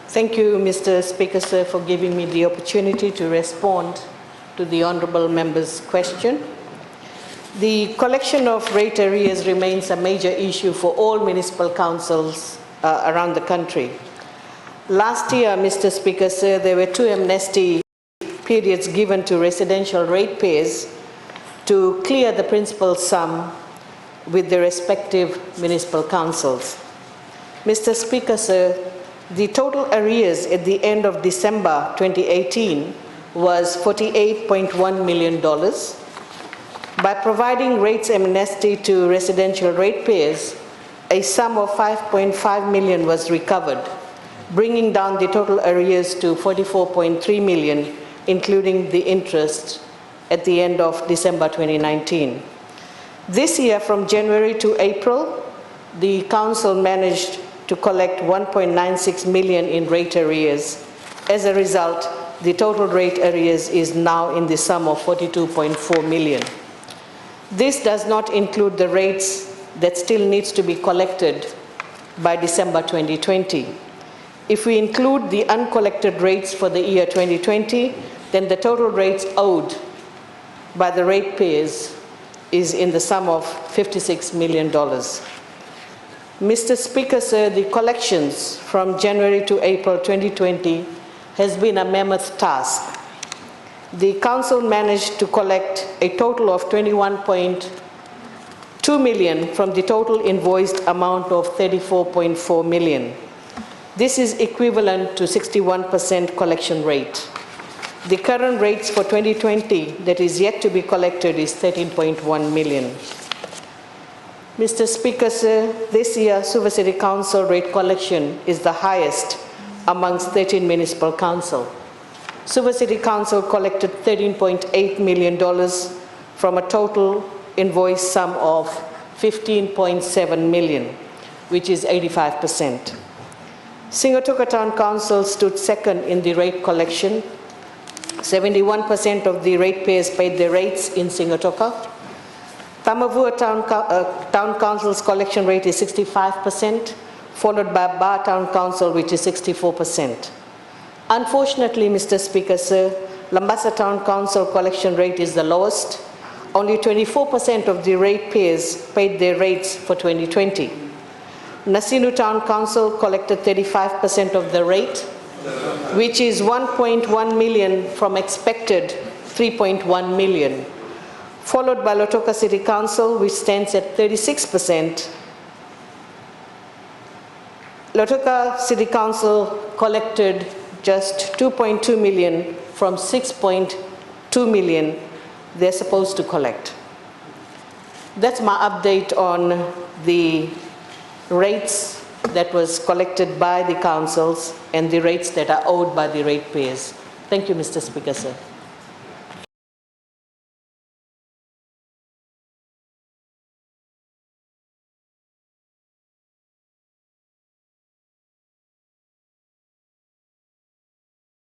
Thank you, Mr. Speaker, sir, for giving me the opportunity to respond to the honourable member's question. The collection of rate arrears remains a major issue for all municipal councils around the country. Last year, Mr. Speaker, sir, there were 2 amnesty periods given to residential ratepayers to clear the principal sum with the respective municipal councils. Mr. Speaker, sir, the total arrears at the end of December 2018 was $48.1 million. By providing rates amnesty to residential ratepayers, a sum of $5.5 million was recovered, bringing down the total arrears to $44.3 million, including the interest at the end of December 2019. This year, from January to April, the Council managed to collect $1.96 million in rate arrears. As a result, the total rate arrears is now in the sum of $42.4 million. This does not include the rates that still needs to be collected by December 2020. If we include the uncollected rates for the year 2020, then the total rates owed by the ratepayers is in the sum of $56 million. Mr. Speaker, sir, the collections from January to April 2020 has been a mammoth task. The Council managed to collect a total of $21.2 million from the total invoiced amount of $34.4 million. This is equivalent to 61% collection rate. The current rates for 2020 that is yet to be collected is $13.1 million. Mr. Speaker, sir, this year Suva City Council rate collection is the highest amongst 13 municipal councils. Suva City Council collected $13.8 million from a total invoice sum of $15.7 million, which is 85%. Sigatoka Town Council stood second in the rate collection. 71% of the ratepayers paid their rates in Sigatoka. Tamavua Town Council's collection rate is 65%, followed by Bar Town Council, which is 64%. Unfortunately, Mr. Speaker, sir, Lambasa Town Council collection rate is the lowest. Only 24% of the ratepayers paid their rates for 2020. Nasinu Town Council collected 35% of the rate, which is $1.1 million from expected $3.1 million. Followed by Lautoka City Council, which stands at 36%. Lautoka City Council collected just $2.2 million from $6.2 million they're supposed to collect. That's my update on the rates that was collected by the councils and the rates that are owed by the ratepayers. Thank you, Mr. Speaker, sir.